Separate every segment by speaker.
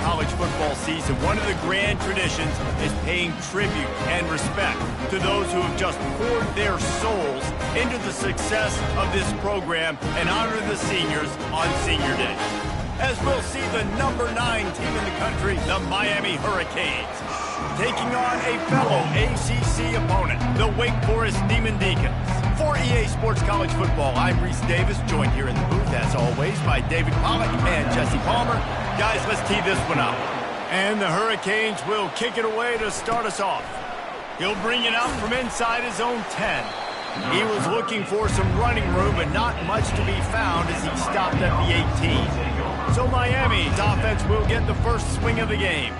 Speaker 1: college football season, one of the grand traditions is paying tribute and respect to those who have just poured their souls into the success of this program and honor the seniors on Senior Day. As we'll see the number 9 team in the country, the Miami Hurricanes, taking on a fellow ACC opponent, the Wake Forest Demon Deacons. For EA Sports College Football, I'm Reese Davis, joined here in the booth, as always, by David Pollack and Jesse Palmer. Guys, let's tee this one up. And the Hurricanes will kick it away to start us off. He'll bring it out from inside his own 10. He was looking for some running room, but not much to be found as he stopped at the 18. So Miami's offense will get the first swing of the game.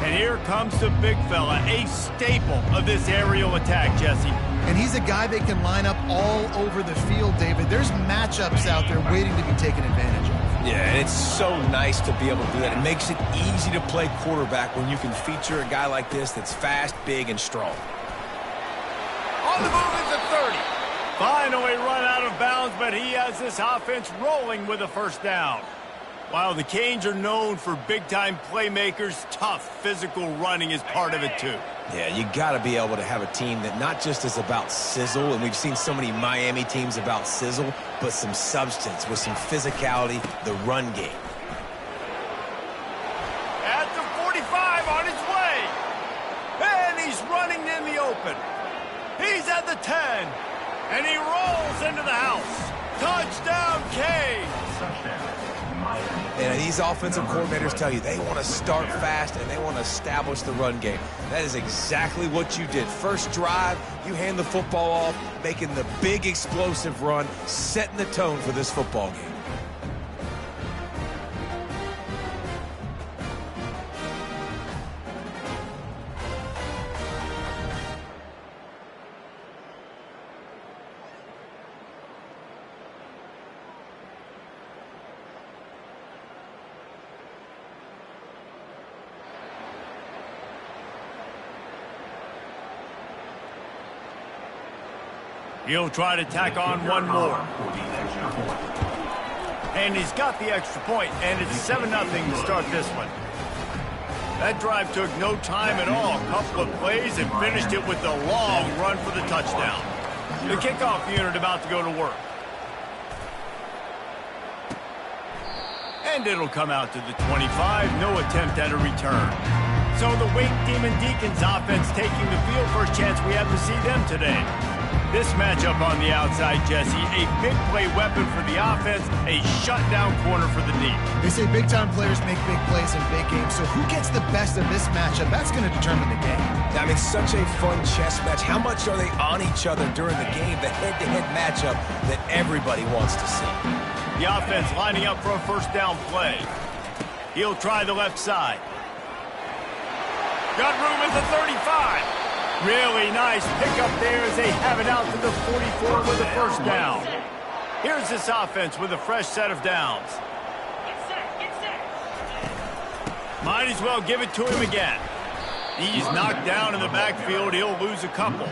Speaker 1: And here comes the big fella, a staple of this aerial attack, Jesse.
Speaker 2: And he's a guy that can line up all over the field, David. There's matchups out there waiting to be taken advantage of.
Speaker 3: Yeah, and it's so nice to be able to do that. It makes it easy to play quarterback when you can feature a guy like this that's fast, big, and strong.
Speaker 1: On the move is the 30. Finally run out of bounds, but he has this offense rolling with a first down. While the Canes are known for big-time playmakers, tough physical running is part of it too.
Speaker 3: Yeah, you got to be able to have a team that not just is about sizzle, and we've seen so many Miami teams about sizzle, but some substance with some physicality, the run game.
Speaker 1: At the 45 on his way. And he's running in the open. He's at the 10. And he rolls into the house. Touchdown, Canes.
Speaker 3: And these offensive coordinators tell you they want to start fast and they want to establish the run game. That is exactly what you did. First drive, you hand the football off, making the big explosive run, setting the tone for this football game.
Speaker 1: He'll try to tack on one more. And he's got the extra point, and it's 7-0 to start this one. That drive took no time at all. A couple of plays and finished it with a long run for the touchdown. The kickoff unit about to go to work. And it'll come out to the 25. No attempt at a return. So the Wake Demon Deacons offense taking the field. First chance we have to see them today. This matchup on the outside, Jesse, a big play weapon for the offense, a shutdown corner for the deep.
Speaker 2: They say big-time players make big plays in big games, so who gets the best of this matchup? That's going to determine the game.
Speaker 3: I mean, such a fun chess match. How much are they on each other during the game, the head-to-head matchup that everybody wants to see?
Speaker 1: The offense lining up for a first down play. He'll try the left side. Got room at the 35. Really nice pickup there as they have it out to the 44 with a first down. Here's this offense with a fresh set of downs. Might as well give it to him again. He's knocked down in the backfield. He'll lose a couple.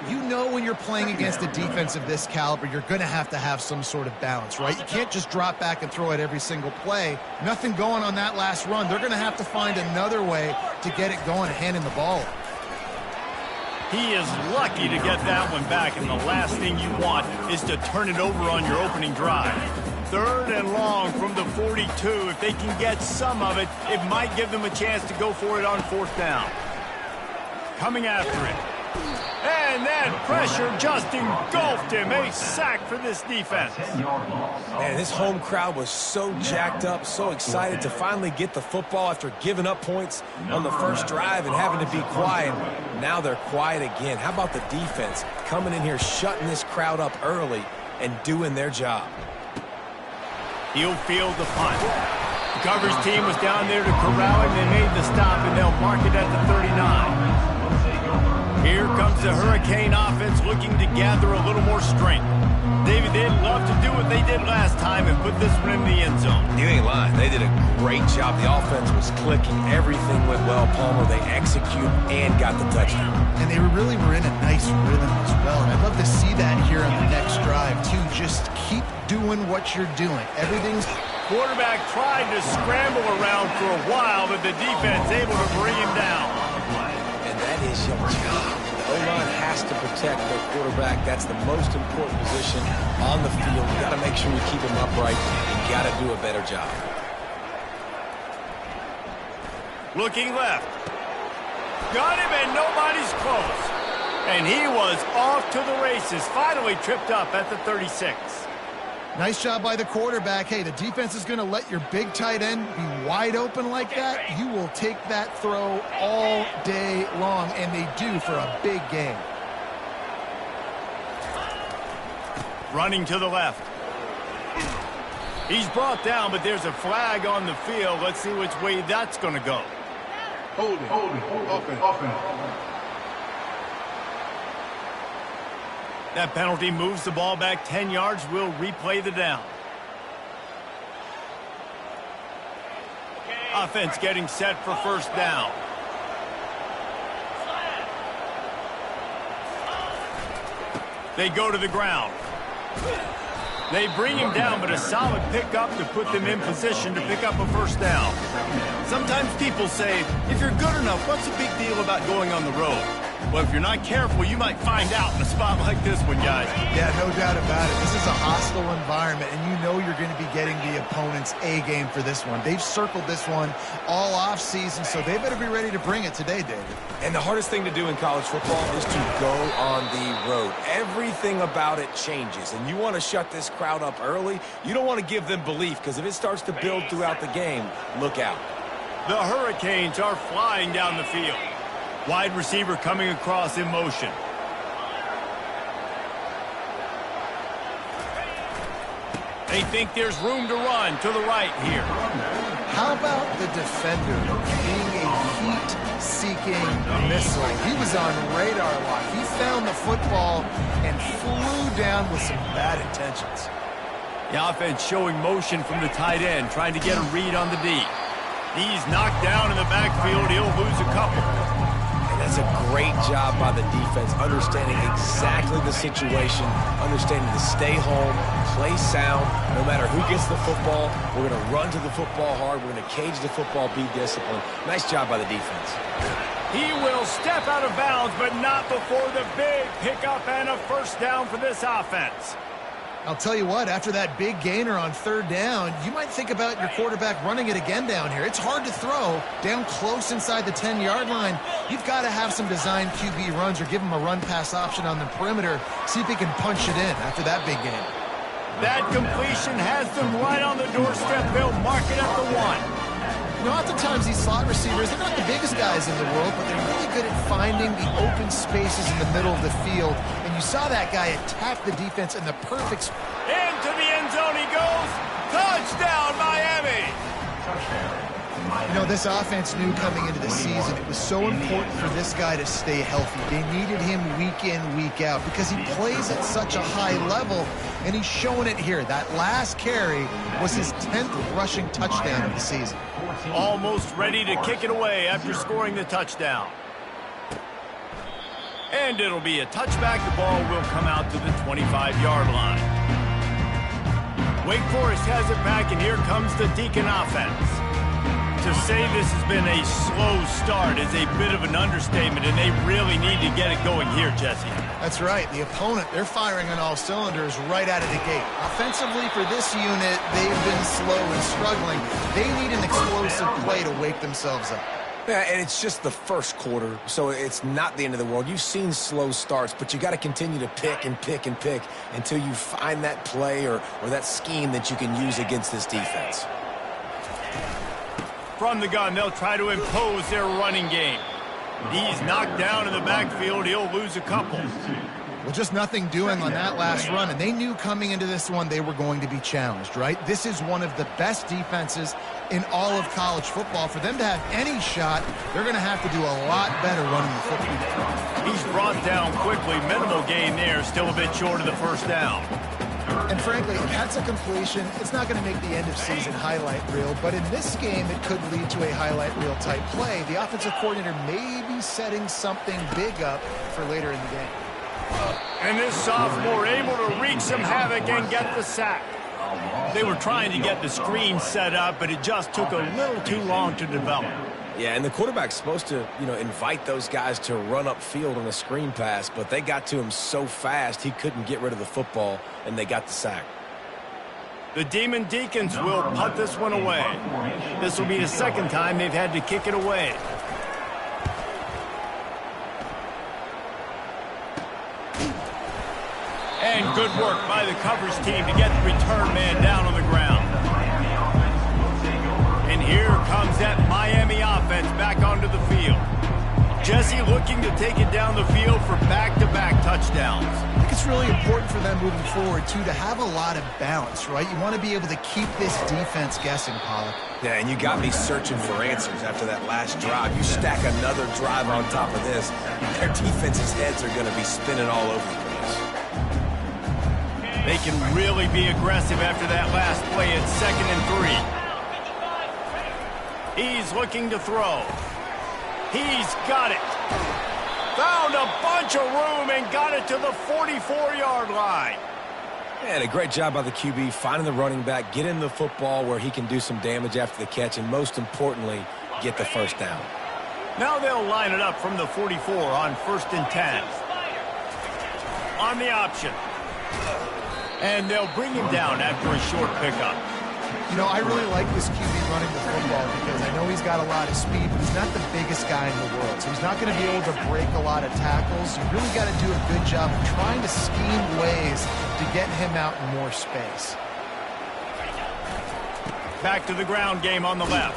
Speaker 2: You know when you're playing against a defense of this caliber, you're going to have some sort of balance, right? You can't just drop back and throw it every single play. Nothing going on that last run. They're going to have to find another way to get it going and handing the ball.
Speaker 1: He is lucky to get that one back, and the last thing you want is to turn it over on your opening drive. 3rd and long from the 42. If they can get some of it, it might give them a chance to go for it on 4th down. Coming after it. And that pressure just engulfed him. A sack for this defense.
Speaker 3: Man, this home crowd was so jacked up, so excited to finally get the football after giving up points on the first drive and having to be quiet. Now they're quiet again. How about the defense coming in here, shutting this crowd up early and doing their job?
Speaker 1: He'll field the punt. The coverage team was down there to corral him. They made the stop, and they'll mark it at the 39. Here comes the Hurricane offense looking to gather a little more strength. David, they'd love to do what they did last time and put this one in the end zone.
Speaker 3: You ain't lying. They did a great job. The offense was clicking. Everything went well, Palmer. They executed and got the touchdown.
Speaker 2: And they really were in a nice rhythm as well. And I'd love to see that here on the next drive, too. Just keep doing what you're doing. Everything's
Speaker 1: Quarterback tried to scramble around for a while, but the defense able to bring him down.
Speaker 3: And that is your job. The O-line has to protect their quarterback. That's the most important position on the field. You got to make sure you keep him upright. You got to do a better job.
Speaker 1: Looking left. Got him, and nobody's close. And he was off to the races. Finally tripped up at the 36.
Speaker 2: Nice job by the quarterback. Hey, the defense is going to let your big tight end be wide open like that. You will take that throw all day long, and they do for a big game.
Speaker 1: Running to the left. He's brought down, but there's a flag on the field. Let's see which way that's going to go.
Speaker 4: Hold it, open.
Speaker 1: That penalty moves the ball back 10 yards. We'll replay the down. Offense getting set for first down. They go to the ground. They bring him down, but a solid pickup to put them in position to pick up a first down. Sometimes people say, if you're good enough, what's the big deal about going on the road? Well, if you're not careful, you might find out in a spot like this one, guys.
Speaker 2: Yeah, no doubt about it. This is a hostile environment, and you know you're going to be getting the opponent's A game for this one. They've circled this one all offseason, so they better be ready to bring it today, David.
Speaker 3: And the hardest thing to do in college football is to go on the road. Everything about it changes, and you want to shut this crowd up early. You don't want to give them belief, because if it starts to build throughout the game, look out.
Speaker 1: The Hurricanes are flying down the field. Wide receiver coming across in motion. They think there's room to run to the right here.
Speaker 2: How about the defender being a heat-seeking missile? He was on radar lock. He found the football and flew down with some bad intentions.
Speaker 1: The offense showing motion from the tight end, trying to get a read on the D. He's knocked down in the backfield. He'll lose a couple.
Speaker 3: That's a great job by the defense, understanding exactly the situation, understanding to stay home, play sound. No matter who gets the football, we're going to run to the football hard. We're going to cage the football, be disciplined. Nice job by the defense.
Speaker 1: He will step out of bounds, but not before the big pickup and a first down for this offense.
Speaker 2: I'll tell you what, after that big gainer on third down, you might think about your quarterback running it again down here. It's hard to throw down close inside the 10-yard line. You've got to have some designed QB runs or give him a run-pass option on the perimeter. See if he can punch it in after that big gain.
Speaker 1: That completion has them right on the doorstep. They'll mark it at the 1.
Speaker 2: You know, oftentimes these slot receivers, they're not the biggest guys in the world, but they're really good at finding the open spaces in the middle of the field. And you saw that guy attack the defense in the perfect...
Speaker 1: Into the end zone he goes. Touchdown, Miami.
Speaker 2: You know, this offense knew coming into the season it was so important for this guy to stay healthy. They needed him week in, week out because he plays at such a high level, and he's showing it here. That last carry was his 10th rushing touchdown of the season.
Speaker 1: Almost ready to kick it away after scoring the touchdown. And it'll be a touchback. The ball will come out to the 25-yard line. Wake Forest has it back, and here comes the Deacon offense. To say this has been a slow start is a bit of an understatement, and they really need to get it going here, Jesse.
Speaker 2: That's right. The opponent, they're firing on all cylinders right out of the gate. Offensively for this unit, they've been slow and struggling. They need an explosive play to wake themselves up.
Speaker 3: Yeah, and it's just the first quarter, so it's not the end of the world. You've seen slow starts, but you got to continue to pick and pick and pick until you find that play or that scheme that you can use against this defense.
Speaker 1: From the gun, they'll try to impose their running game. He's knocked down in the backfield. He'll lose a couple.
Speaker 2: Well, just nothing doing on that last run, and they knew coming into this one they were going to be challenged, right? This is one of the best defenses in all of college football. For them to have any shot, they're going to have to do a lot better running the football.
Speaker 1: He's brought down quickly. Minimal gain there, still a bit short of the first down.
Speaker 2: And frankly, if that's a completion, it's not going to make the end-of-season highlight reel. But in this game, it could lead to a highlight reel type play. The offensive coordinator may be setting something big up for later in the game.
Speaker 1: And this sophomore able to wreak some havoc and get the sack. They were trying to get the screen set up, but it just took a little too long to develop.
Speaker 3: Yeah, and the quarterback's supposed to, invite those guys to run upfield on a screen pass, but they got to him so fast he couldn't get rid of the football, and they got the sack.
Speaker 1: The Demon Deacons will punt this one away. This will be the second time they've had to kick it away. And good work by the coverage team to get the return man down on the ground. And here comes that Miami offense back onto the field. Jesse looking to take it down the field for back-to-back touchdowns.
Speaker 2: I think it's really important for them moving forward, too, to have a lot of balance, right? You want to be able to keep this defense guessing, Pollock.
Speaker 3: Yeah, and you got me searching for answers after that last drive. You stack another drive on top of this, their defense's heads are going to be spinning all over the place.
Speaker 1: They can really be aggressive after that last play at 2nd and 3. He's looking to throw. He's got it. Found a bunch of room and got it to the 44-yard line.
Speaker 3: And a great job by the QB finding the running back, getting the football where he can do some damage after the catch, and most importantly, get the first down.
Speaker 1: Now they'll line it up from the 44 on 1st and 10. On the option. And they'll bring him down after a short pickup.
Speaker 2: I really like this QB running the football because I know he's got a lot of speed, but he's not the biggest guy in the world. So he's not going to be able to break a lot of tackles. You really got to do a good job of trying to scheme ways to get him out in more space.
Speaker 1: Back to the ground game on the left.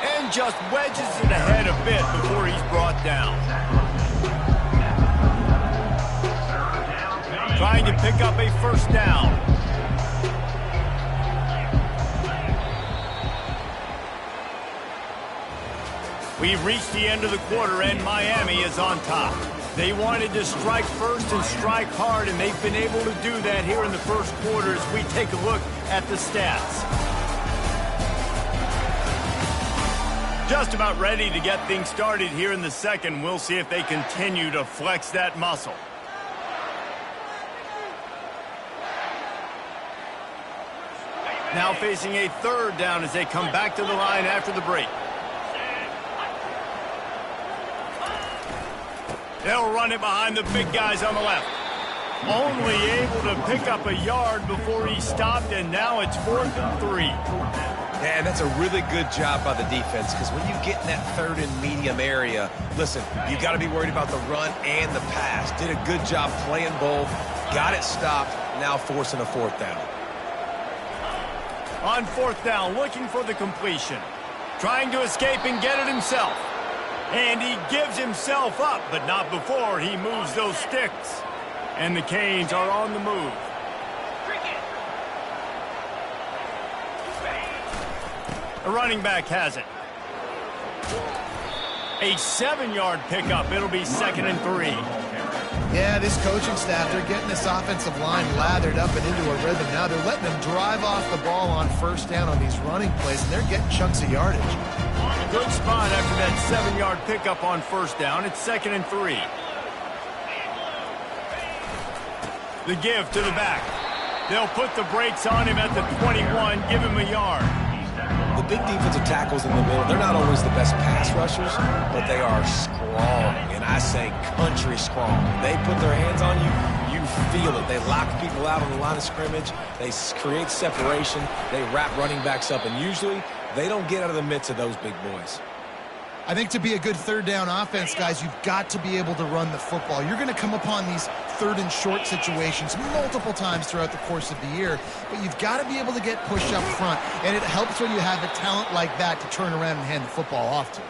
Speaker 1: And just wedges it ahead a bit before he's brought down. Trying to pick up a first down. We've reached the end of the quarter, and Miami is on top. They wanted to strike first and strike hard, and they've been able to do that here in the first quarter as we take a look at the stats. Just about ready to get things started here in the second. We'll see if they continue to flex that muscle. Now facing a 3rd down as they come back to the line after the break. They'll run it behind the big guys on the left. Only able to pick up a yard before he stopped, and now it's 4th and 3.
Speaker 3: Man, that's a really good job by the defense, because when you get in that 3rd and medium area, listen, you got to be worried about the run and the pass. Did a good job playing both, got it stopped, now forcing a 4th down.
Speaker 1: On 4th down, looking for the completion. Trying to escape and get it himself. And he gives himself up, but not before he moves those sticks. And the Canes are on the move. The running back has it. A 7-yard pickup. It'll be 2nd and 3.
Speaker 2: Yeah, this coaching staff, they're getting this offensive line lathered up and into a rhythm now. They're letting them drive off the ball on 1st down on these running plays, and they're getting chunks of yardage.
Speaker 1: Good spot after that 7-yard pickup on 1st down. It's 2nd and 3. The give to the back. They'll put the brakes on him at the 21, give him a yard.
Speaker 3: The big defensive tackles in the middle, they're not always the best pass rushers, but they are strong, and I say country strong. They put their hands on you, you feel it. They lock people out on the line of scrimmage. They create separation. They wrap running backs up, and usually they don't get out of the midst of those big boys.
Speaker 2: I think to be a good 3rd down offense, guys, you've got to be able to run the football. You're going to come upon these 3rd and short situations multiple times throughout the course of the year, but you've got to be able to get pushed up front, and it helps when you have a talent like that to turn around and hand the football off to.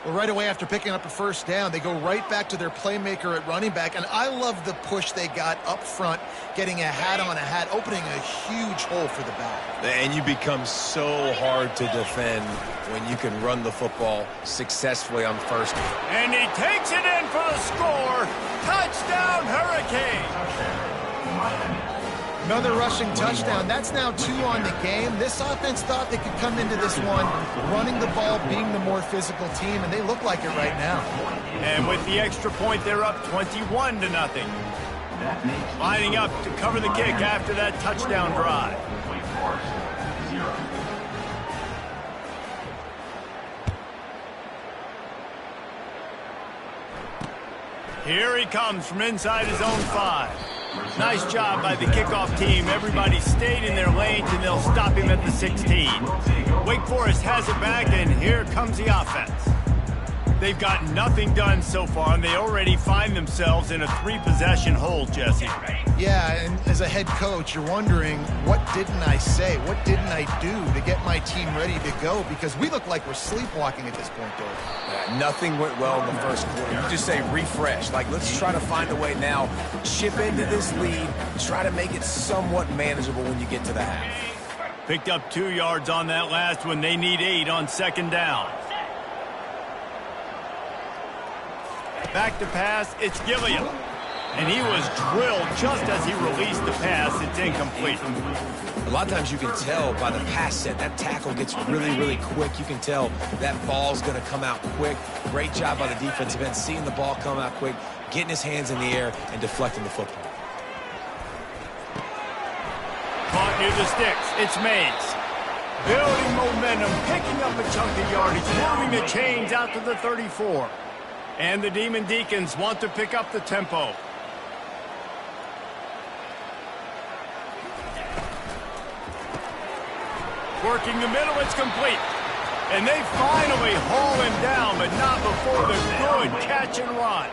Speaker 2: Well, right away after picking up a 1st down, they go right back to their playmaker at running back, and I love the push they got up front, getting a hat on a hat, opening a huge hole for the back.
Speaker 3: And you become so hard to defend when you can run the football successfully on 1st.
Speaker 1: And he takes it in for the score. Touchdown, Hurricane.
Speaker 2: Another rushing touchdown. That's now 2 on the game. This offense thought they could come into this one running the ball, being the more physical team, and they look like it right now.
Speaker 1: And with the extra point, they're up 21-0. Lining up to cover the kick after that touchdown drive. Here he comes from inside his own 5. Nice job by the kickoff team. Everybody stayed in their lanes, and they'll stop him at the 16. Wake Forest has it back, and here comes the offense. They've got nothing done so far, and they already find themselves in a 3-possession hole, Jesse.
Speaker 2: Yeah, and as a head coach, you're wondering, what didn't I say? What didn't I do to get my team ready to go? Because we look like we're sleepwalking at this point, Dave.
Speaker 3: Yeah, nothing went well in the first quarter. You just say refresh. Like, let's try to find a way now. Chip into this lead. Try to make it somewhat manageable when you get to the half.
Speaker 1: Picked up 2 yards on that last one. They need 8 on 2nd down. Back to pass, it's Gilliam. And he was drilled just as he released the pass. It's incomplete.
Speaker 3: A lot of times you can tell by the pass set, that tackle gets really, really quick. You can tell that ball's going to come out quick. Great job by the defensive end, seeing the ball come out quick, getting his hands in the air, and deflecting the football.
Speaker 1: Caught near the sticks, it's Mays. Building momentum, picking up a chunk of yardage, moving the chains out to the 34. And the Demon Deacons want to pick up the tempo. Working the middle, it's complete. And they finally haul him down, but not before the good catch and run.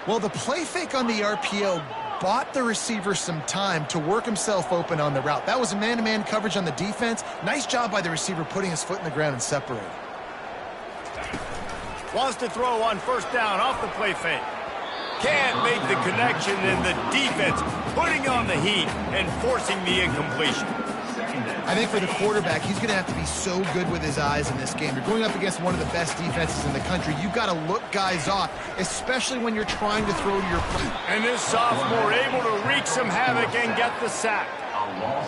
Speaker 2: Well, the play fake on the RPO bought the receiver some time to work himself open on the route. That was a man-to-man coverage on the defense. Nice job by the receiver putting his foot in the ground and separating.
Speaker 1: Wants to throw on 1st down off the play fake. Can't make the connection, and the defense putting on the heat and forcing the incompletion.
Speaker 2: I think for the quarterback, he's going to have to be so good with his eyes in this game. You're going up against one of the best defenses in the country. You've got to look guys off, especially when you're trying to throw to your play.
Speaker 1: And this sophomore able to wreak some havoc and get the sack.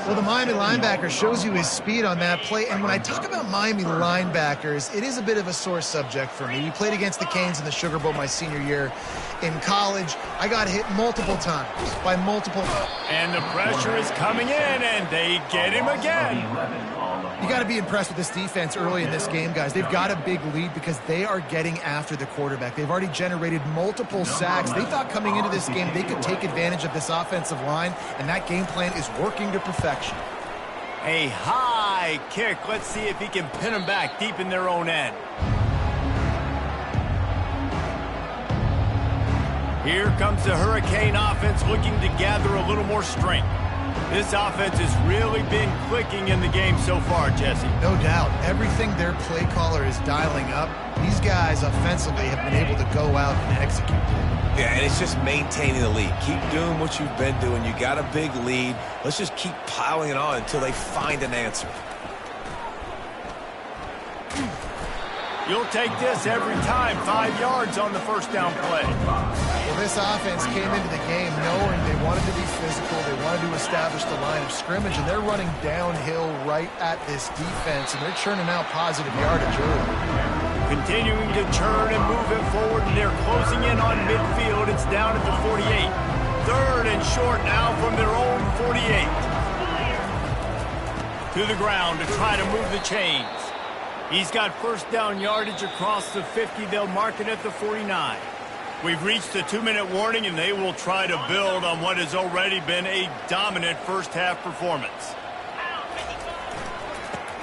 Speaker 2: Well, the Miami linebacker shows you his speed on that play. And when I talk about Miami linebackers, it is a bit of a sore subject for me. We played against the Canes in the Sugar Bowl my senior year in college. I got hit multiple times by multiple.
Speaker 1: And the pressure is coming in, and they get him again.
Speaker 2: You got to be impressed with this defense early in this game, guys. They've got a big lead because they are getting after the quarterback. They've already generated multiple sacks. They thought coming into this game they could take advantage of this offensive line, and that game plan is working to perfection.
Speaker 1: A high kick. Let's see if he can pin them back deep in their own end. Here comes the Hurricane offense looking to gather a little more strength. This offense has really been clicking in the game so far, Jesse.
Speaker 2: No doubt. Everything their play caller is dialing up, these guys offensively have been able to go out and execute.
Speaker 3: Yeah, and it's just maintaining the lead. Keep doing what you've been doing. You got a big lead. Let's just keep piling it on until they find an answer.
Speaker 1: You'll take this every time. 5 yards on the 1st down play.
Speaker 2: Well, this offense came into the game knowing they wanted to be physical. They wanted to establish the line of scrimmage, and they're running downhill right at this defense, and they're churning out positive yardage early.
Speaker 1: Continuing to churn and move it forward, and they're closing in on midfield. It's down at the 48. 3rd and short now from their own 48. To the ground to try to move the chains. He's got 1st down yardage across the 50. They'll mark it at the 49. We've reached the 2-minute warning, and they will try to build on what has already been a dominant first-half performance.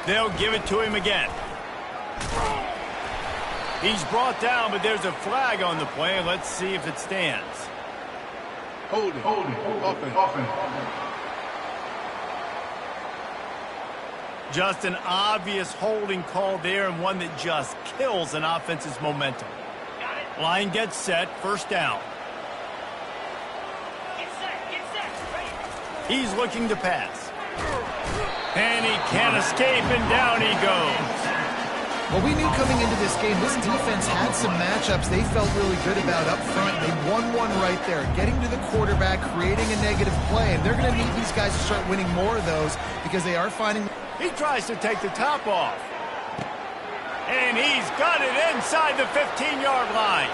Speaker 1: They'll give it to him again. He's brought down, but there's a flag on the play. Let's see if it stands.
Speaker 4: Hold it. Offense.
Speaker 1: Just an obvious holding call there, and one that just kills an offense's momentum. Line gets set, 1st down. He's looking to pass. And he can't escape, and down he goes.
Speaker 2: Well, we knew coming into this game, this defense had some matchups they felt really good about up front. They won one right there, getting to the quarterback, creating a negative play, and they're going to need these guys to start winning more of those because they are finding...
Speaker 1: He tries to take the top off. And he's got it inside the 15-yard line.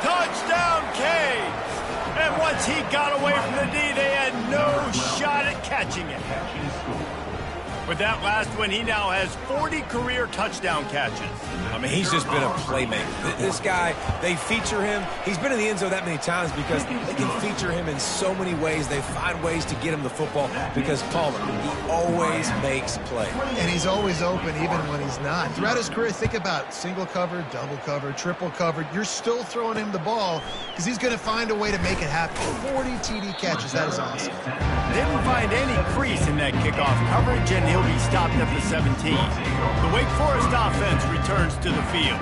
Speaker 1: Touchdown, Canes! And once he got away from the D, they had no shot at catching it. With that last one, he now has 40 career touchdown catches.
Speaker 3: I mean, he's just been a playmaker. This guy, they feature him. He's been in the end zone that many times because they can feature him in so many ways. They find ways to get him the football because Palmer, he always makes plays.
Speaker 2: And he's always open even when he's not. Throughout his career, think about single cover, double cover, triple cover. You're still throwing him the ball because he's going to find a way to make it happen. 40 TD catches. That is awesome.
Speaker 1: Didn't find any crease in that kickoff coverage, and he'll be stopped at the 17. The Wake Forest offense returns to the field.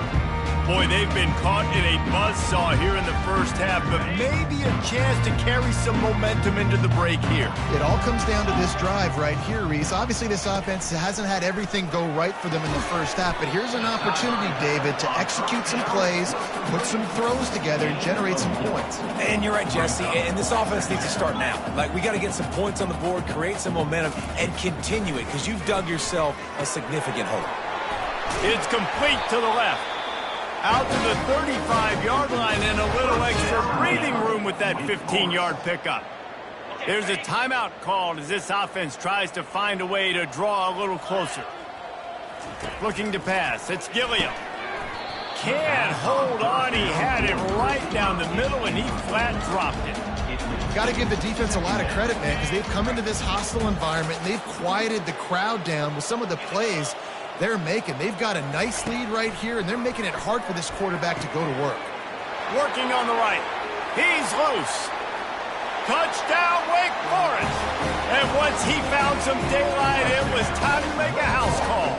Speaker 1: Boy, they've been caught in a buzzsaw here in the first half, but maybe a chance to carry some momentum into the break here.
Speaker 2: It all comes down to this drive right here, Reese. Obviously, this offense hasn't had everything go right for them in the first half, but here's an opportunity, David, to execute some plays, put some throws together, and generate some points.
Speaker 3: And you're right, Jesse, and this offense needs to start now. Like, we got to get some points on the board, create some momentum, and continue it, because you've dug yourself a significant hole.
Speaker 1: It's complete to the left. Out to the 35-yard line and a little extra breathing room with that 15-yard pickup. There's a timeout called as this offense tries to find a way to draw a little closer. Looking to pass. It's Gilliam. Can't hold on. He had it right down the middle, and he flat dropped it.
Speaker 2: Got to give the defense a lot of credit, man, because they've come into this hostile environment, and they've quieted the crowd down with some of the plays they're making. They've got a nice lead right here, and they're making it hard for this quarterback to go to work.
Speaker 1: Working on the right. He's loose. Touchdown, Wake Forest. And once he found some daylight, it was time to make a house call.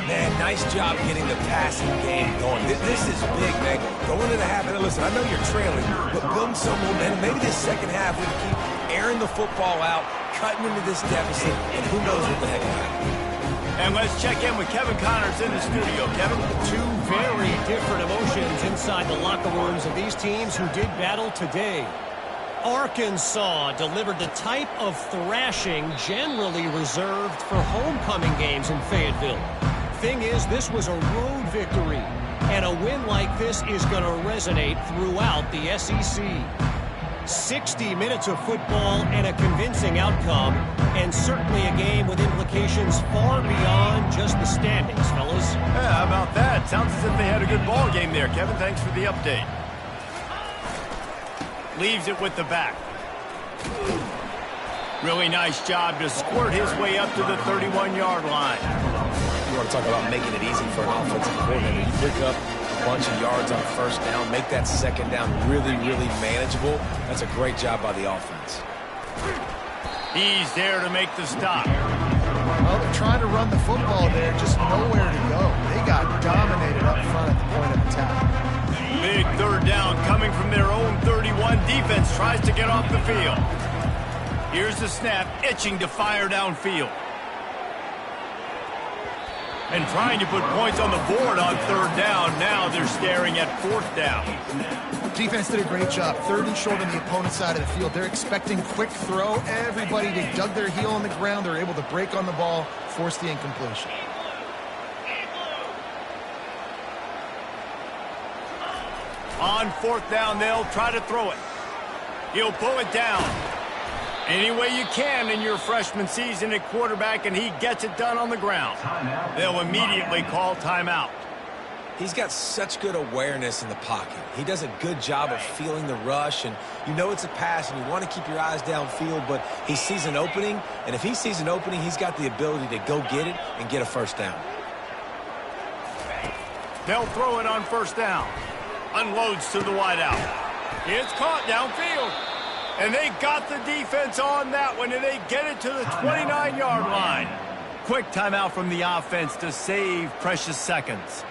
Speaker 3: Man, nice job getting the passing game going. This is big, man. Going into the half, and listen, I know you're trailing, but building some momentum. Maybe this second half we can keep airing the football out, cutting into this deficit, and who knows what the heck will happen.
Speaker 1: And let's check in with Kevin Connors in the studio. Kevin?
Speaker 5: Two very different emotions inside the locker rooms of these teams who did battle today. Arkansas delivered the type of thrashing generally reserved for homecoming games in Fayetteville. Thing is, this was a road victory, and a win like this is going to resonate throughout the SEC. 60 minutes of football and a convincing outcome, and certainly a game with implications far beyond just the standings, fellas.
Speaker 1: Yeah, how about that? Sounds as if they had a good ball game there. Kevin, thanks for the update. Leaves it with the back. Really nice job to squirt his way up to the 31-yard line.
Speaker 3: You want to talk about making it easy for an offensive coordinator. You pick up a bunch of yards on first down, make that second down really, really manageable. That's a great job by the offense.
Speaker 1: He's there to make the stop.
Speaker 2: Well, they're trying to run the football there, just nowhere to go. They got dominated up front at the point of attack.
Speaker 1: Big third down coming from their own 31. Defense tries to get off the field. Here's the snap, itching to fire downfield. And trying to put points on the board on third down. Now they're staring at fourth down.
Speaker 2: Defense did a great job. Third and short on the opponent's side of the field. They're expecting quick throw. Everybody, they dug their heel on the ground. They're able to break on the ball, force the incompletion.
Speaker 1: On fourth down, they'll try to throw it. He'll pull it down. Any way you can in your freshman season at quarterback, and he gets it done on the ground. They'll immediately call timeout.
Speaker 3: He's got such good awareness in the pocket. He does a good job of feeling the rush, and you know it's a pass, and you want to keep your eyes downfield, but he sees an opening, and if he sees an opening, he's got the ability to go get it and get a first down.
Speaker 1: They'll throw it on first down. Unloads to the wideout. It's caught downfield. And they got the defense on that one, and they get it to the 29-yard line. Quick timeout from the offense to save precious seconds.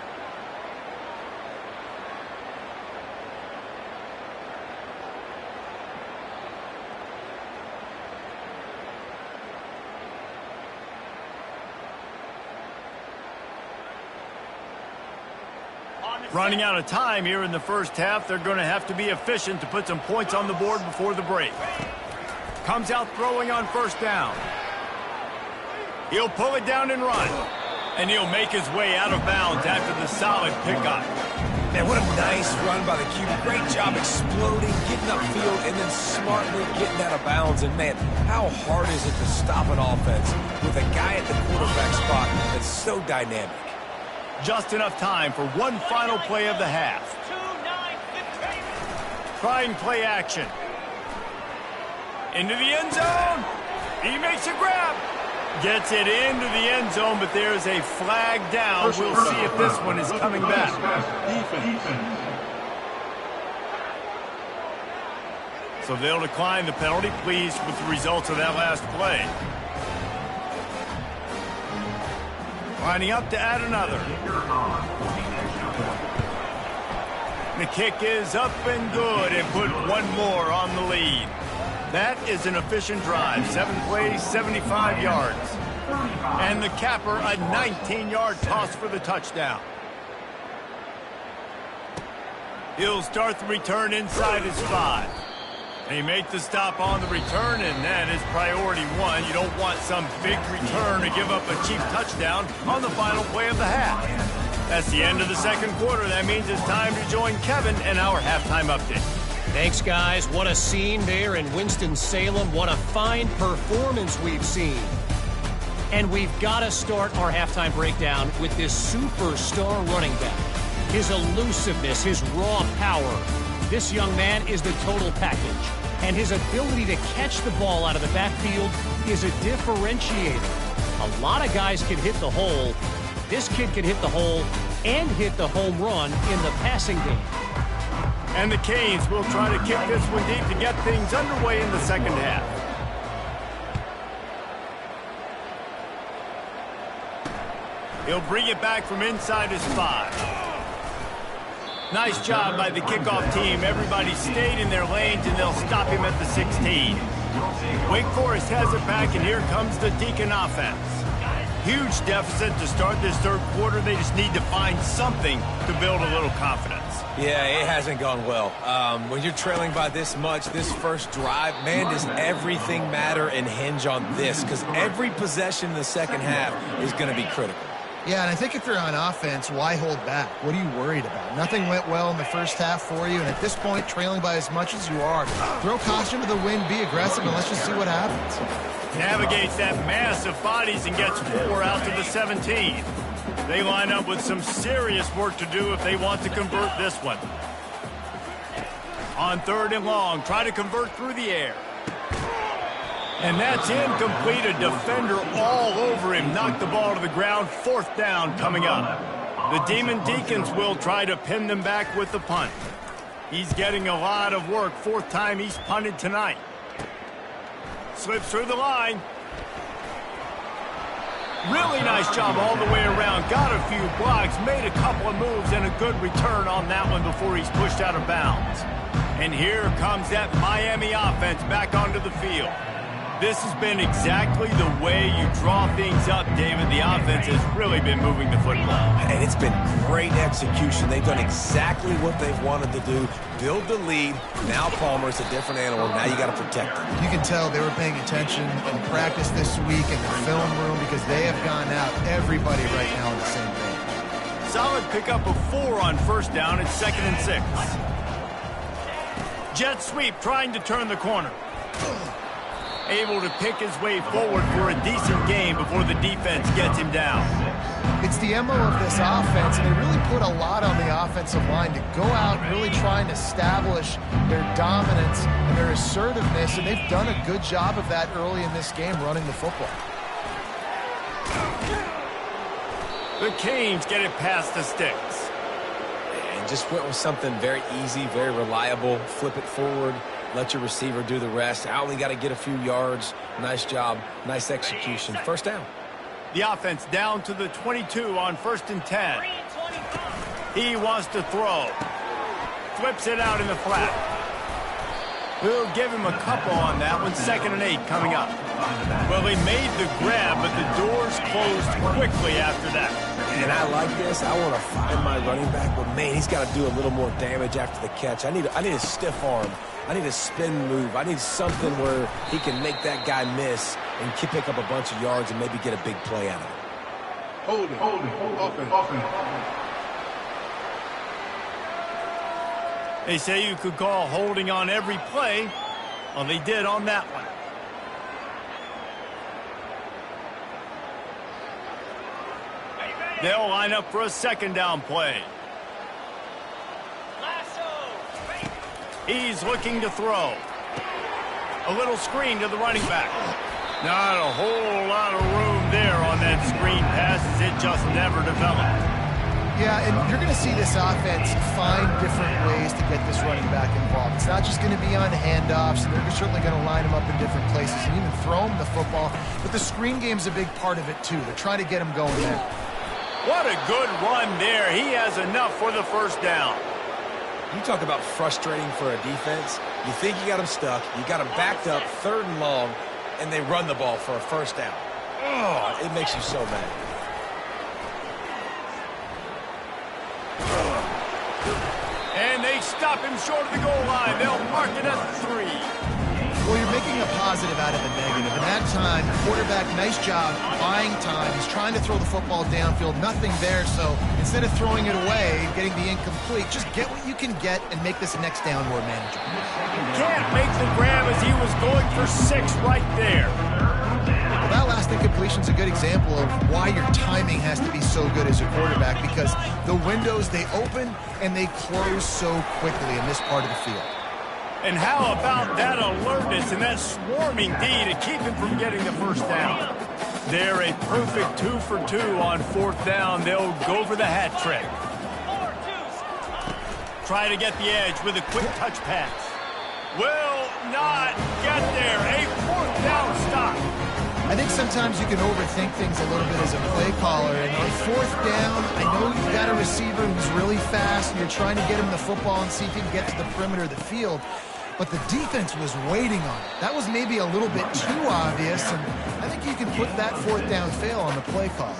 Speaker 1: Running out of time here in the first half. They're going to have to be efficient to put some points on the board before the break. Comes out throwing on first down. He'll pull it down and run. And he'll make his way out of bounds after the solid pickup.
Speaker 3: Man, what a nice run by the QB. Great job exploding, getting upfield, and then smartly getting out of bounds. And, man, how hard is it to stop an offense with a guy at the quarterback spot that's so dynamic?
Speaker 1: Just enough time for one final play of the half. Trying play action. Into the end zone. He makes a grab. Gets it into the end zone, but there's a flag down. We'll see if this one is coming back. So they'll decline the penalty, pleased with the results of that last play. Lining up to add another. The kick is up and good and put one more on the lead. That is an efficient drive. 7 plays, 75 yards. And the capper, a 19-yard toss for the touchdown. He'll start the return inside his 5. They make the stop on the return, and that is priority 1. You don't want some big return to give up a cheap touchdown on the final play of the half. That's the end of the second quarter. That means it's time to join Kevin and our halftime update.
Speaker 5: Thanks, guys. What a scene there in Winston-Salem. What a fine performance we've seen. And we've got to start our halftime breakdown with this superstar running back. His elusiveness, his raw power. This young man is the total package. And his ability to catch the ball out of the backfield is a differentiator. A lot of guys can hit the hole. This kid can hit the hole and hit the home run in the passing game.
Speaker 1: And the Canes will try to kick this one deep to get things underway in the second half. He'll bring it back from inside his 5. Nice job by the kickoff team. Everybody stayed in their lanes, and they'll stop him at the 16. Wake Forest has it back, and here comes the Deacon offense. Huge deficit to start this third quarter. They just need to find something to build a little confidence.
Speaker 3: Yeah, it hasn't gone well. When you're trailing by this much, this first drive, man, does everything matter and hinge on this? Because every possession in the second half is going to be critical.
Speaker 2: Yeah, and I think if you're on offense, why hold back? What are you worried about? Nothing went well in the first half for you, and at this point, trailing by as much as you are, throw caution to the wind, be aggressive, and let's just see what happens.
Speaker 1: Navigates that mass of bodies and gets 4 out to the 17. They line up with some serious work to do if they want to convert this one. On 3rd and long, try to convert through the air. And that's incomplete. A defender all over him. Knocked the ball to the ground. 4th down coming up. The Demon Deacons will try to pin them back with the punt. He's getting a lot of work. 4th time he's punted tonight. Slips through the line. Really nice job all the way around. Got a few blocks, made a couple of moves, and a good return on that one before he's pushed out of bounds. And here comes that Miami offense back onto the field. This has been exactly the way you draw things up, David. The offense has really been moving the football.
Speaker 3: And it's been great execution. They've done exactly what they've wanted to do. Build the lead. Now Palmer's a different animal. Now you got to protect him.
Speaker 2: You can tell they were paying attention in practice this week in the film room because they have gone out, everybody right now, on the same page.
Speaker 1: Solid pickup of 4 on 1st down. It's 2nd and 6. Jet sweep trying to turn the corner. Able to pick his way forward for a decent game before the defense gets him down.
Speaker 2: It's the MO of this offense, and they really put a lot on the offensive line to go out and really try and establish their dominance and their assertiveness, and they've done a good job of that early in this game running the football.
Speaker 1: The Canes get it past the sticks.
Speaker 3: And just went with something very easy, very reliable. Flip it forward. Let your receiver do the rest. I only got to get a few yards. Nice job. Nice execution. 1st down.
Speaker 1: The offense down to the 22 on 1st and 10. He wants to throw. Flips it out in the flat. We'll give him a couple on that one. 2nd and 8 coming up. Well, he made the grab, but the doors closed quickly after that.
Speaker 3: And I like this. I want to find my running back, but, man, he's got to do a little more damage after the catch. I need a stiff arm. I need a spin move. I need something where he can make that guy miss and pick up a bunch of yards and maybe get a big play out of it.
Speaker 4: Holding. Offense.
Speaker 1: They say you could call holding on every play. Well, they did on that one. They'll line up for a second down play. He's looking to throw. A little screen to the running back. Not a whole lot of room there on that screen pass as it just never developed.
Speaker 2: Yeah, and you're going to see this offense find different ways to get this running back involved. It's not just going to be on handoffs, and they're certainly going to line him up in different places and even throw him the football. But the screen game's a big part of it, too. They're trying to get him going there.
Speaker 1: What a good run there. He has enough for the first down.
Speaker 3: You talk about frustrating for a defense. You think you got them stuck, you got them backed up, 3rd and long, and they run the ball for a first down. Oh, it makes you so mad.
Speaker 1: And they stop him short of the goal line. They'll mark it at 3.
Speaker 2: Well, you're making a positive out of a negative. And that time, the quarterback, nice job buying time. He's trying to throw the football downfield. Nothing there. So instead of throwing it away, getting the incomplete, just get what you can get and make this next down more manageable.
Speaker 1: Can't make the grab as he was going for 6 right there.
Speaker 2: Well, that last incompletion is a good example of why your timing has to be so good as a quarterback, because the windows, they open and they close so quickly in this part of the field.
Speaker 1: And how about that alertness and that swarming D to keep him from getting the first down? They're a perfect 2 for 2 on 4th down. They'll go for the hat trick. Try to get the edge with a quick touch pass. Will not get there. A 4th down stop.
Speaker 2: I think sometimes you can overthink things a little bit as a play caller. And on 4th down, I know you've got a receiver who's really fast, and you're trying to get him the football and see if he can get to the perimeter of the field. But the defense was waiting on it. That was maybe a little bit too obvious, and I think you can put that 4th down fail on the play call.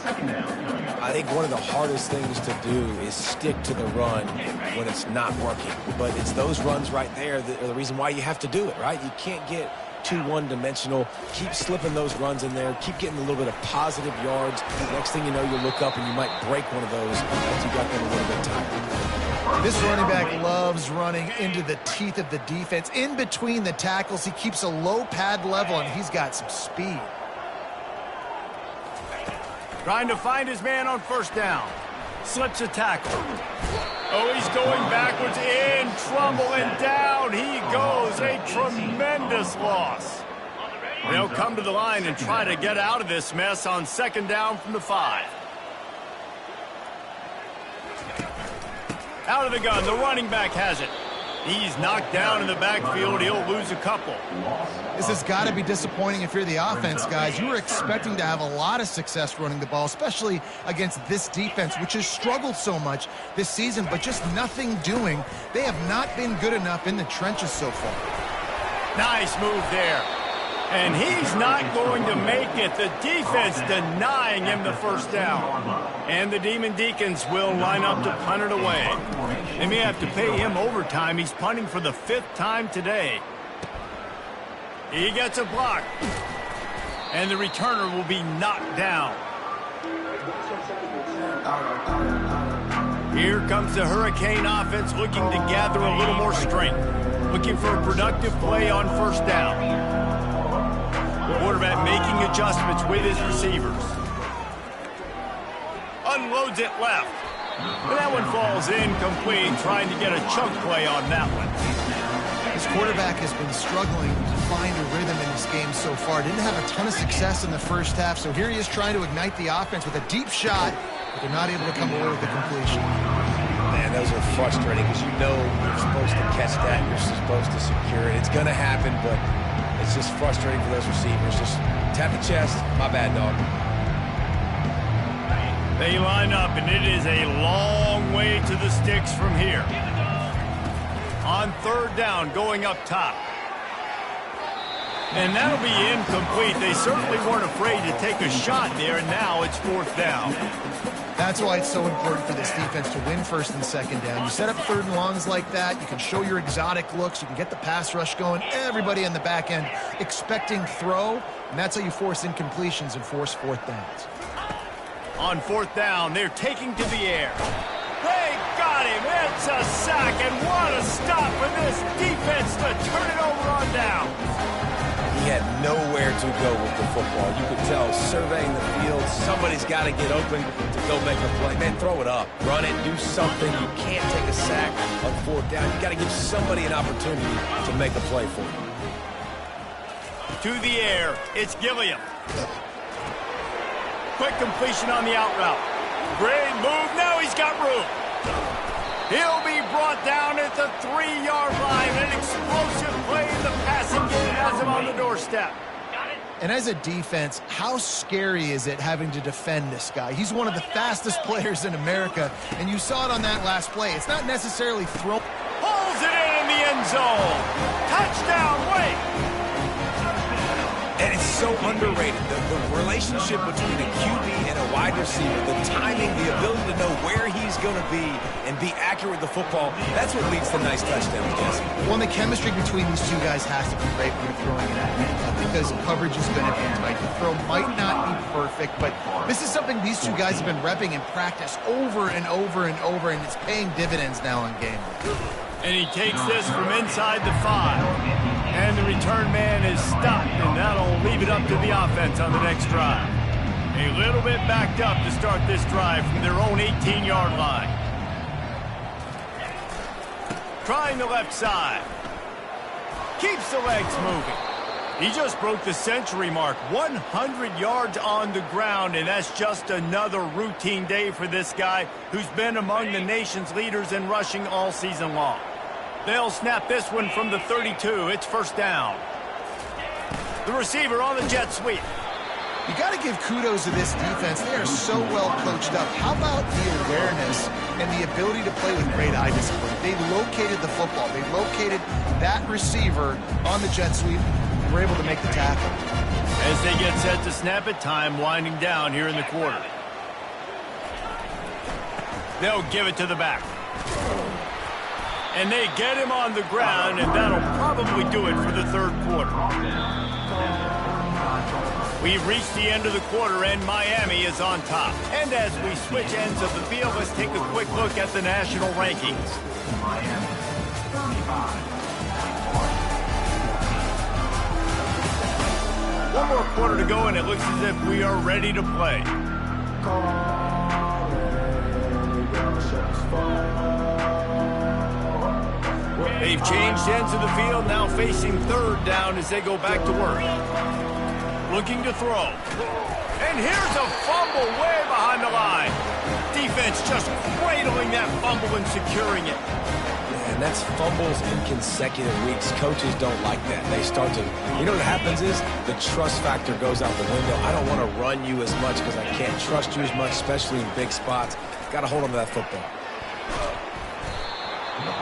Speaker 3: I think one of the hardest things to do is stick to the run when it's not working. But it's those runs right there that are the reason why you have to do it, right? You can't get too one-dimensional. Keep slipping those runs in there. Keep getting a little bit of positive yards. Next thing you know, you look up and you might break one of those as you got them a little bit tired.
Speaker 2: This running back loves running into the teeth of the defense. In between the tackles, he keeps a low pad level, and he's got some speed.
Speaker 1: Trying to find his man on 1st down. Slips a tackle. Oh, he's going backwards, in trouble, and down he goes. A tremendous loss. They'll come to the line and try to get out of this mess on 2nd down from the 5. Out of the gun, the running back has it. He's knocked down in the backfield. He'll lose a couple.
Speaker 2: This has got to be disappointing if you're the offense, guys. You were expecting to have a lot of success running the ball, especially against this defense, which has struggled so much this season, but just nothing doing. They have not been good enough in the trenches so far.
Speaker 1: Nice move there. And he's not going to make it. The defense denying him the 1st down. And the Demon Deacons will line up to punt it away. They may have to pay him overtime. He's punting for the 5th time today. He gets a block. And the returner will be knocked down. Here comes the Hurricane offense looking to gather a little more strength. Looking for a productive play on 1st down. Quarterback making adjustments with his receivers. Unloads it left. And that one falls incomplete, trying to get a chunk play on that one.
Speaker 2: This quarterback has been struggling to find a rhythm in this game so far. Didn't have a ton of success in the 1st half, so here he is trying to ignite the offense with a deep shot, but they're not able to come away with the completion.
Speaker 3: Man, those are frustrating because you know you're supposed to catch that, you're supposed to secure it. It's going to happen, but it's just frustrating for those receivers. Just tap the chest. My bad, dog.
Speaker 1: They line up, and it is a long way to the sticks from here. On 3rd down, going up top. And that'll be incomplete. They certainly weren't afraid to take a shot there, and now it's 4th down.
Speaker 2: That's why it's so important for this defense to win 1st and 2nd down. You set up 3rd and longs like that, you can show your exotic looks, you can get the pass rush going, everybody in the back end expecting throw, and that's how you force incompletions and force 4th downs.
Speaker 1: On fourth down, they're taking to the air. They got him. It's a sack, and what a stop for this defense to turn it over on down.
Speaker 3: He had nowhere to go with the football. You could tell, surveying the field, somebody's got to get open to go make a play. Man, throw it up. Run it. Do something. You can't take a sack on fourth down. You got to give somebody an opportunity to make a play for you.
Speaker 1: To the air, it's Gilliam. Quick completion on the out route. Great move. Now he's got room. He'll be brought down at the 3-yard line. An explosive play in the passing game has him on the doorstep.
Speaker 2: And as a defense, how scary is it having to defend this guy? He's one of the fastest players in America, and you saw it on that last play. It's not necessarily throw.
Speaker 1: Pulls it in the end zone. Touchdown, Wake.
Speaker 3: And it's so underrated, the relationship between a QB and a wide receiver, the timing, the ability to know where he's going to be and be accurate with the football, that's what leads to nice touchdowns, Jesse.
Speaker 2: Well, the chemistry between these two guys has to be great when you're throwing it because coverage is going to be tight. The throw might not be perfect, but this is something these two guys have been repping in practice over and over and over, and it's paying dividends now on game day.
Speaker 1: And he takes this from inside the 5. And the return man is stopped, and that'll leave it up to the offense on the next drive. A little bit backed up to start this drive from their own 18-yard line. Trying the left side. Keeps the legs moving. He just broke the century mark, 100 yards on the ground, and that's just another routine day for this guy who's been among the nation's leaders in rushing all season long. They'll snap this one from the 32. It's first down. The receiver on the jet sweep.
Speaker 2: You got to give kudos to this defense. They are so well coached up. How about the awareness and the ability to play with great eye discipline? They located the football. They located that receiver on the jet sweep and were able to make the tackle.
Speaker 1: As they get set to snap it, time winding down here in the quarter. They'll give it to the back. And they get him on the ground, and that'll probably do it for the third quarter. We've reached the end of the quarter, and Miami is on top. And as we switch ends of the field, let's take a quick look at the national rankings. One more quarter to go, and it looks as if we are ready to play. They've changed ends of the field, now facing third down as they go back to work. Looking to throw. And here's a fumble way behind the line. Defense just cradling that fumble and securing it.
Speaker 3: And that's fumbles in consecutive weeks. Coaches don't like that. They start to, you know what happens is the trust factor goes out the window. I don't want to run you as much because I can't trust you as much, especially in big spots. Got to hold on to that football.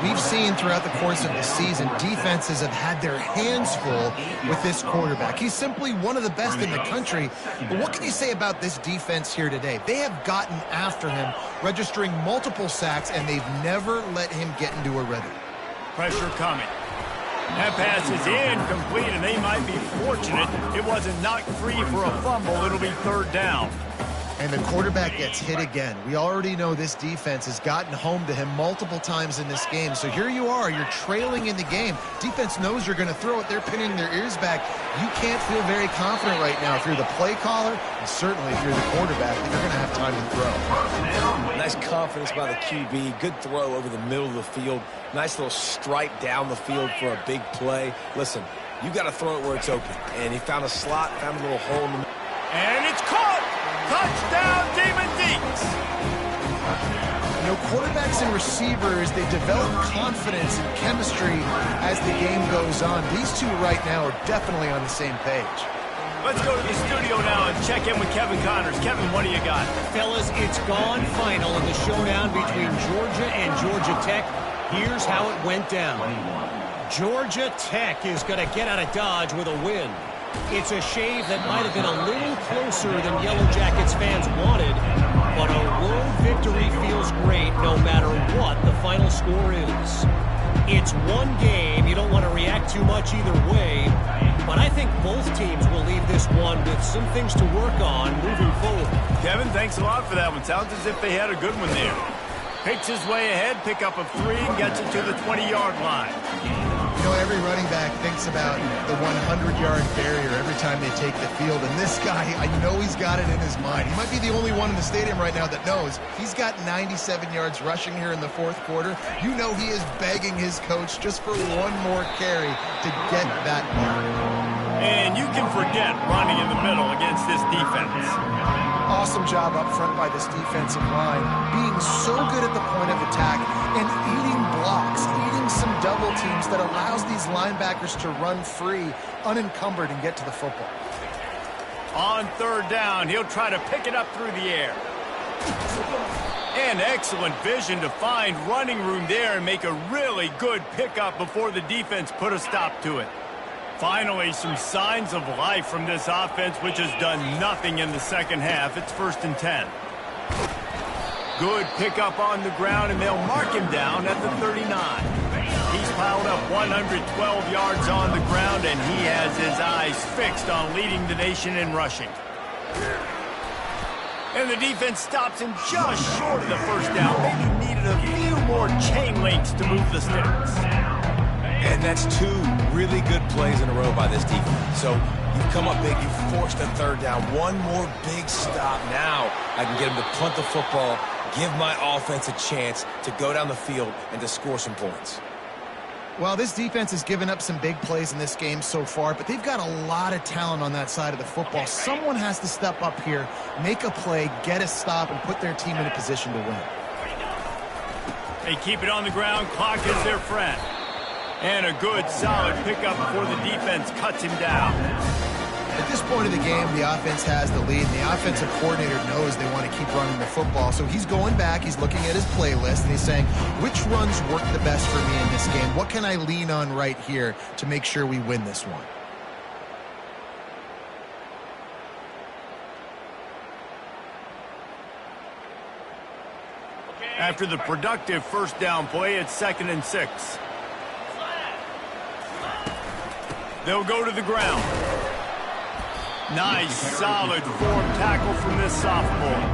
Speaker 2: We've seen throughout the course of the season, defenses have had their hands full with this quarterback. He's simply one of the best in the country. But what can you say about this defense here today? They have gotten after him, registering multiple sacks, and they've never let him get into a rhythm.
Speaker 1: Pressure coming. That pass is incomplete, and they might be fortunate it wasn't knocked free for a fumble. It'll be third down.
Speaker 2: And the quarterback gets hit again. We already know this defense has gotten home to him multiple times in this game. So here you are, you're trailing in the game. Defense knows you're going to throw it. They're pinning their ears back. You can't feel very confident right now if you're the play caller, and certainly if you're the quarterback, that you're going to have time to throw.
Speaker 3: Nice confidence by the QB. Good throw over the middle of the field. Nice little stripe down the field for a big play. Listen, you got to throw it where it's open. And he found a slot, found a little hole in the middle.
Speaker 1: And it's caught! Touchdown, Dem Boyz!
Speaker 2: You know, quarterbacks and receivers, they develop confidence and chemistry as the game goes on. These two right now are definitely on the same page.
Speaker 1: Let's go to the studio now and check in with Kevin Connors. Kevin, what do you got?
Speaker 5: Fellas, it's gone final in the showdown between Georgia and Georgia Tech. Here's how it went down. Georgia Tech is going to get out of Dodge with a win. It's a shave that might have been a little closer than Yellow Jackets fans wanted, but a road victory feels great no matter what the final score is. It's one game. You don't want to react too much either way, but I think both teams will leave this one with some things to work on moving forward.
Speaker 1: Kevin, thanks a lot for that one. Sounds as if they had a good one there. Picks his way ahead, pick up of 3, and gets it to the 20-yard line.
Speaker 2: You know, every running back thinks about the 100-yard barrier every time they take the field. And this guy, I know he's got it in his mind. He might be the only one in the stadium right now that knows he's got 97 yards rushing here in the fourth quarter. You know he is begging his coach just for one more carry to get that mark.
Speaker 1: And you can forget running in the middle against this defense.
Speaker 6: Awesome job up front by this defensive line, being so good at the point of attack and eating blocks, eating some double teams that allows these linebackers to run free, unencumbered, and get to the football.
Speaker 1: On third down, he'll try to pick it up through the air. And excellent vision to find running room there and make a really good pickup before the defense put a stop to it. Finally, some signs of life from this offense, which has done nothing in the second half. It's 1st and 10. Good pickup on the ground, and they'll mark him down at the 39. He's piled up 112 yards on the ground, and he has his eyes fixed on leading the nation in rushing. And the defense stops him just short of the first down. Maybe needed a few more chain links to move the sticks.
Speaker 3: And that's 2 really good plays in a row by this defense. So you've come up big, you've forced a third down. One more big stop. Now I can get him to punt the football, give my offense a chance to go down the field and to score some points.
Speaker 2: Well, this defense has given up some big plays in this game so far, but they've got a lot of talent on that side of the football. Someone has to step up here, make a play, get a stop, and put their team in a position to win.
Speaker 1: They keep it on the ground. Clock is their friend. And a good, solid pickup before the defense cuts him down.
Speaker 2: At this point of the game, the offense has the lead, and the offensive coordinator knows they want to keep running the football. So he's going back, he's looking at his playlist, and he's saying, which runs work the best for me in this game? What can I lean on right here to make sure we win this one?
Speaker 1: After the productive first down play, it's 2nd and 6. They'll go to the ground. Nice, solid form tackle from this sophomore.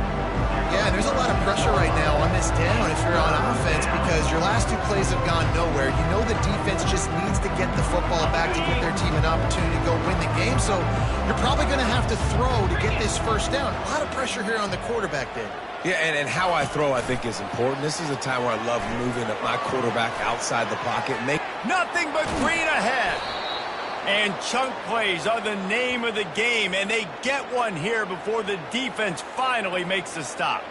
Speaker 2: Yeah, there's a lot of pressure right now on this down if you're on offense because your last 2 plays have gone nowhere. You know the defense just needs to get the football back to give their team an opportunity to go win the game, so you're probably going to have to throw to get this first down. A lot of pressure here on the quarterback, Dave.
Speaker 3: Yeah, and how I throw, I think, is important. This is a time where I love moving my quarterback outside the pocket.
Speaker 1: Nothing but green ahead. And chunk plays are the name of the game, and they get one here before the defense finally makes a stop.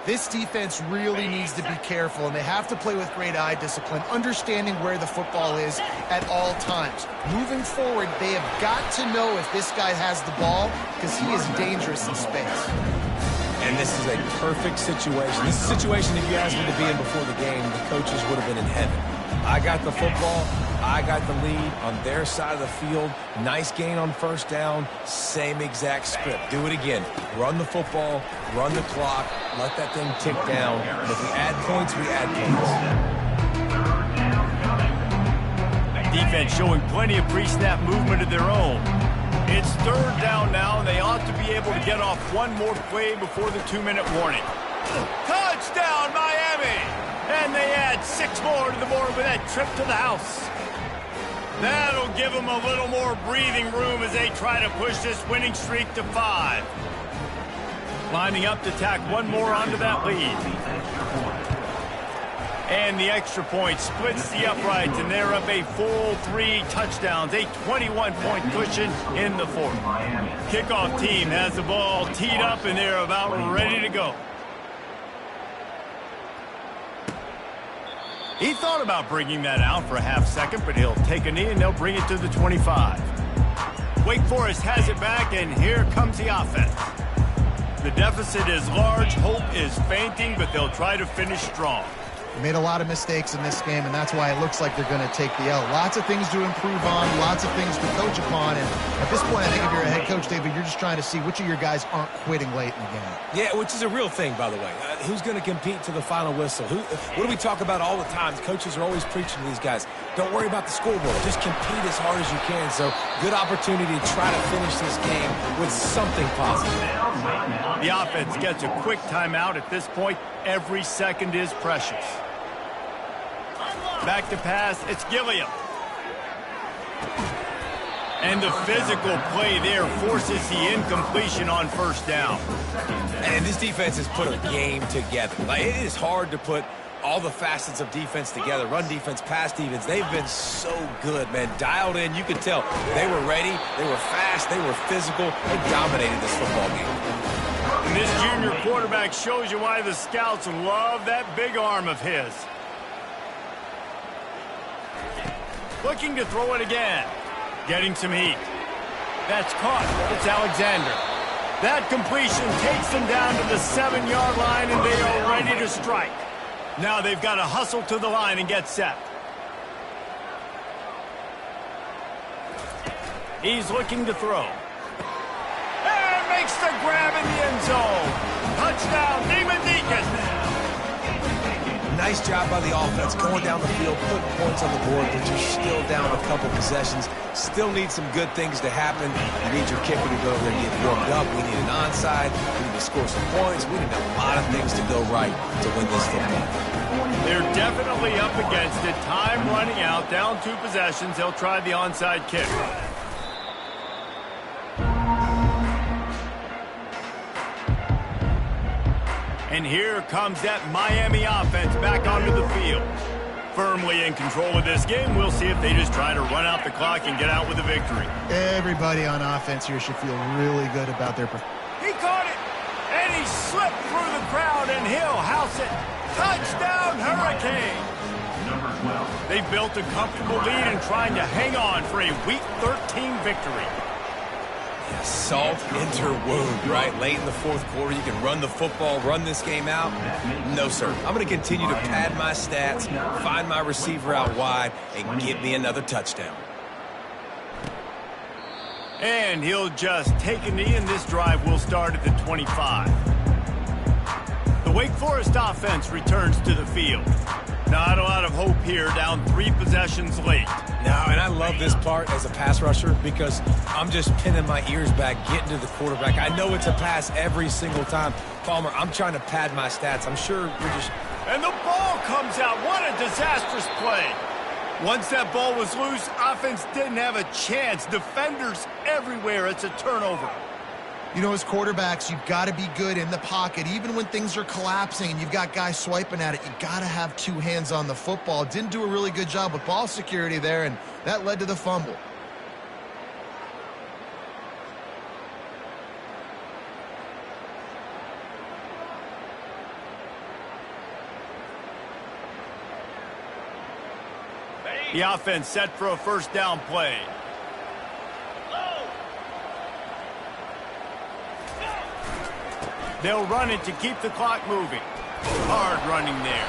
Speaker 2: This defense really needs to be careful, and they have to play with great eye discipline, understanding where the football is at all times. Moving forward, they have got to know if this guy has the ball because he is dangerous in space.
Speaker 3: And this is a perfect situation. This is a situation if you asked me to be in before the game, the coaches would have been in heaven. I got the football. I got the lead on their side of the field. Nice gain on first down. Same exact script. Do it again. Run the football, run the clock, let that thing tick down. And if we add points, we add points.
Speaker 1: Defense showing plenty of pre-snap movement of their own. It's 3rd down now, and they ought to be able to get off one more play before the 2-minute warning. Touchdown, Miami! And they add 6 more to the board with that trip to the house. That'll give them a little more breathing room as they try to push this winning streak to 5. Lining up to tack one more onto that lead. And the extra point splits the uprights, and they're up a full 3 touchdowns, a 21-point cushion in the 4th. Kickoff team has the ball teed up, and they're about ready to go. He thought about bringing that out for a half second, but he'll take a knee and they'll bring it to the 25. Wake Forest has it back, and here comes the offense. The deficit is large, hope is fainting, but they'll try to finish strong.
Speaker 2: Made a lot of mistakes in this game, and that's why it looks like they're going to take the L. Lots of things to improve on, lots of things to coach upon, and at this point, I think if you're a head coach, David, you're just trying to see which of your guys aren't quitting late in the game.
Speaker 3: Yeah, which is a real thing, by the way. Who's going to compete to the final whistle? What do we talk about all the time? Coaches are always preaching to these guys. Don't worry about the scoreboard. Just compete as hard as you can. So, good opportunity to try to finish this game with something positive.
Speaker 1: The offense gets a quick timeout at this point. Every second is precious. Back to pass, it's Gilliam. And the physical play there forces the incompletion on first down.
Speaker 3: And this defense has put a game together. Like, it is hard to put all the facets of defense together. Run defense, pass defense. They've been so good, man. Dialed in. You could tell they were ready. They were fast. They were physical. They dominated this football game.
Speaker 1: And this junior quarterback shows you why the scouts love that big arm of his. Looking to throw it again. Getting some heat. That's caught. It's Alexander. That completion takes them down to the 7-yard line, and they are ready to strike. Now they've got to hustle to the line and get set. He's looking to throw. And makes the grab in the end zone. Touchdown, Neiman Deacon.
Speaker 3: Nice job by the offense going down the field, putting points on the board, but you're still down a couple possessions. Still need some good things to happen. You need your kicker to go over there and get warmed up. We need an onside. We need to score some points. We need a lot of things to go right to win this football.
Speaker 1: They're definitely up against it. Time running out, down 2 possessions. They'll try the onside kick. And here comes that Miami offense back onto the field. Firmly in control of this game. We'll see if they just try to run out the clock and get out with a victory.
Speaker 2: Everybody on offense here should feel really good about their performance.
Speaker 1: He caught it, and he slipped through the crowd, and he'll house it. Touchdown, Hurricane! They built a comfortable lead and trying to hang on for a Week 13 victory.
Speaker 3: Salt enter wound, right? Late in the fourth quarter, you can run the football, run this game out. No, sir. I'm going to continue to pad my stats, find my receiver out wide, and get me another touchdown.
Speaker 1: And he'll just take a knee, and this drive will start at the 25. The Wake Forest offense returns to the field. Not a lot of hope here, down 3 possessions late.
Speaker 3: No, and I love this part as a pass rusher because I'm just pinning my ears back, getting to the quarterback. I know it's a pass every single time. Palmer, I'm trying to pad my stats. I'm sure we're just...
Speaker 1: And the ball comes out. What a disastrous play. Once that ball was loose, offense didn't have a chance. Defenders everywhere. It's a turnover.
Speaker 2: You know, as quarterbacks, you've got to be good in the pocket. Even when things are collapsing and you've got guys swiping at it, you've got to have 2 hands on the football. Didn't do a really good job with ball security there, and that led to the fumble.
Speaker 1: The offense set for a first down play. They'll run it to keep the clock moving. Hard running there.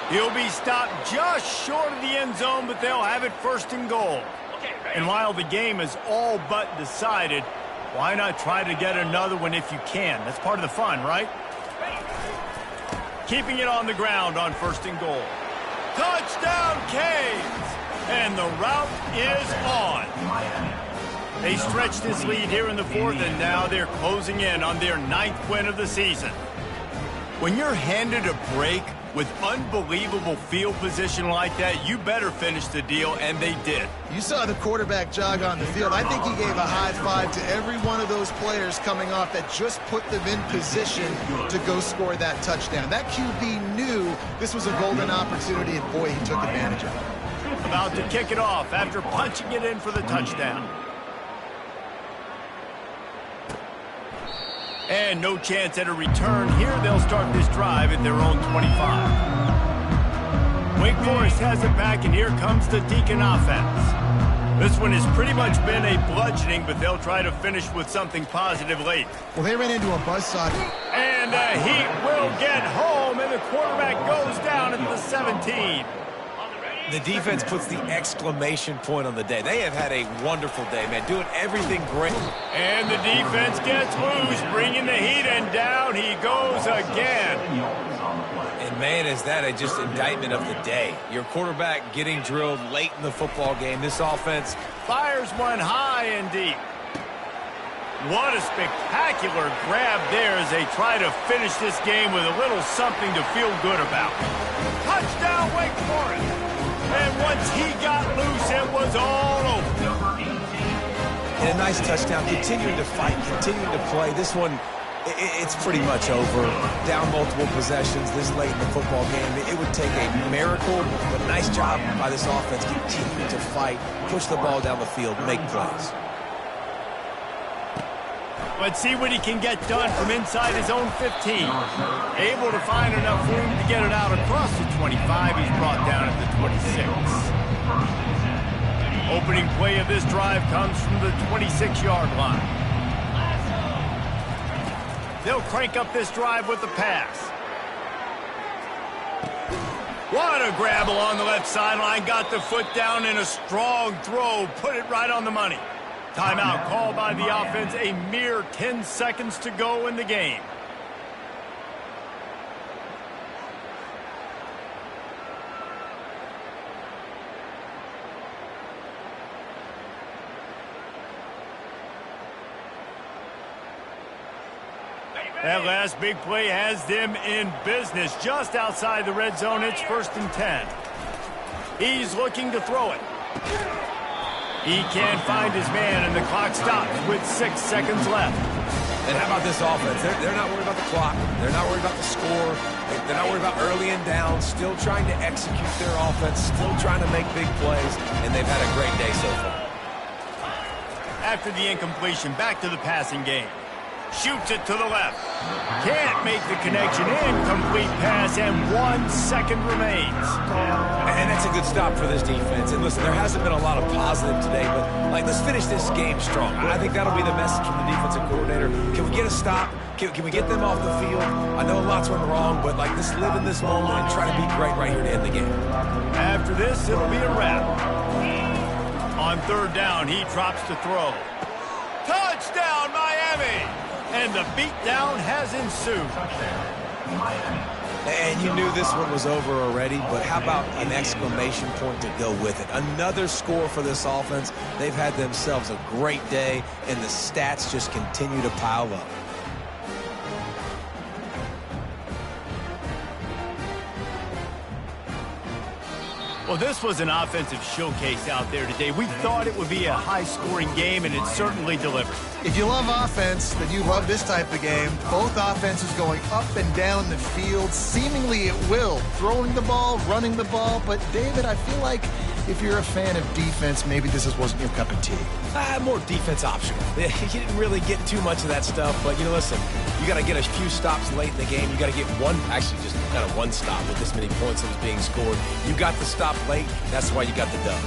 Speaker 1: He'll be stopped just short of the end zone, but they'll have it first and goal. And while the game is all but decided, why not try to get another one if you can? That's part of the fun, right? Keeping it on the ground on first and goal. Touchdown, Canes! And the route is on. They stretched this lead here in the 4th, and now they're closing in on their 9th win of the season. When you're handed a break with unbelievable field position like that, you better finish the deal, and they did.
Speaker 2: You saw the quarterback jog on the field. I think he gave a high five to every one of those players coming off that just put them in position to go score that touchdown. That QB knew this was a golden opportunity, and boy, he took advantage of it.
Speaker 1: About to kick it off after punching it in for the touchdown. And no chance at a return. Here they'll start this drive at their own 25. Wake Forest has it back, and here comes the Deacon offense. This one has pretty much been a bludgeoning, but they'll try to finish with something positive late.
Speaker 2: Well, they ran into a buzzsaw.
Speaker 1: And the heat will get home, and the quarterback goes down down at the 17.
Speaker 3: The defense puts the exclamation point on the day. They have had a wonderful day, man, doing everything great.
Speaker 1: And the defense gets loose, bringing the heat, and down he goes again.
Speaker 3: And, man, is that a just indictment of the day. Your quarterback getting drilled late in the football game. This offense
Speaker 1: Fires one high and deep. What a spectacular grab there as they try to finish this game with a little something to feel good about. Touchdown, Wake Forest. And once he got loose, it was all over.
Speaker 3: and a nice touchdown, continuing to fight, continuing to play. This one, it's pretty much over. Down multiple possessions this late in the football game. It would take a miracle, but nice job by this offense continuing to fight, push the ball down the field, make plays.
Speaker 1: Let's see what he can get done from inside his own 15. Able to find enough room to get it out across the 25. He's brought down at the 26. Opening play of this drive comes from the 26-yard line. They'll crank up this drive with the pass. What a grab along the left sideline. Got the foot down in a strong throw. Put it right on the money. Timeout called by the offense. A mere 10 seconds to go in the game. That last big play has them in business just outside the red zone. It's 1st and 10. He's looking to throw it. He can't find his man, and the clock stops with 6 seconds left.
Speaker 3: And how about this offense? They're not worried about the clock. They're not worried about the score. They're not worried about early and down. Still trying to execute their offense. Still trying to make big plays. And they've had a great day so far.
Speaker 1: After the incompletion, back to the passing game. Shoots it to the left. Can't make the connection. Incomplete pass, and 1 second remains.
Speaker 3: And that's a good stop for this defense. And listen, there hasn't been a lot of positive today, but let's finish this game strong. I think that'll be the message from the defensive coordinator. Can we get a stop? Can we get them off the field? I know lots went wrong, but just live in this moment and try to be great right here to end the game.
Speaker 1: After this, it'll be a wrap. On 3rd down, he drops to throw. Touchdown, Miami! And the beatdown has ensued.
Speaker 3: And you knew this one was over already, but how about an exclamation point to go with it? Another score for this offense. They've had themselves a great day, and the stats just continue to pile up.
Speaker 1: Well, this was an offensive showcase out there today. We thought it would be a high-scoring game, and it certainly delivered.
Speaker 2: If you love offense, then you love this type of game. Both offenses going up and down the field, seemingly at will, throwing the ball, running the ball. But, David, I feel like if you're a fan of defense, maybe this wasn't your cup of tea.
Speaker 3: More defense optional. You didn't really get too much of that stuff, but, listen, you got to get a few stops late in the game. You got to get just kind of one stop with this many points that was being scored. You got the stop late. That's why you got the dub.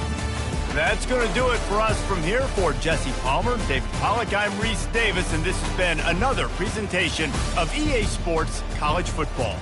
Speaker 1: That's going to do it for us from here. For Jesse Palmer, David Pollack, I'm Reese Davis, and this has been another presentation of EA Sports College Football.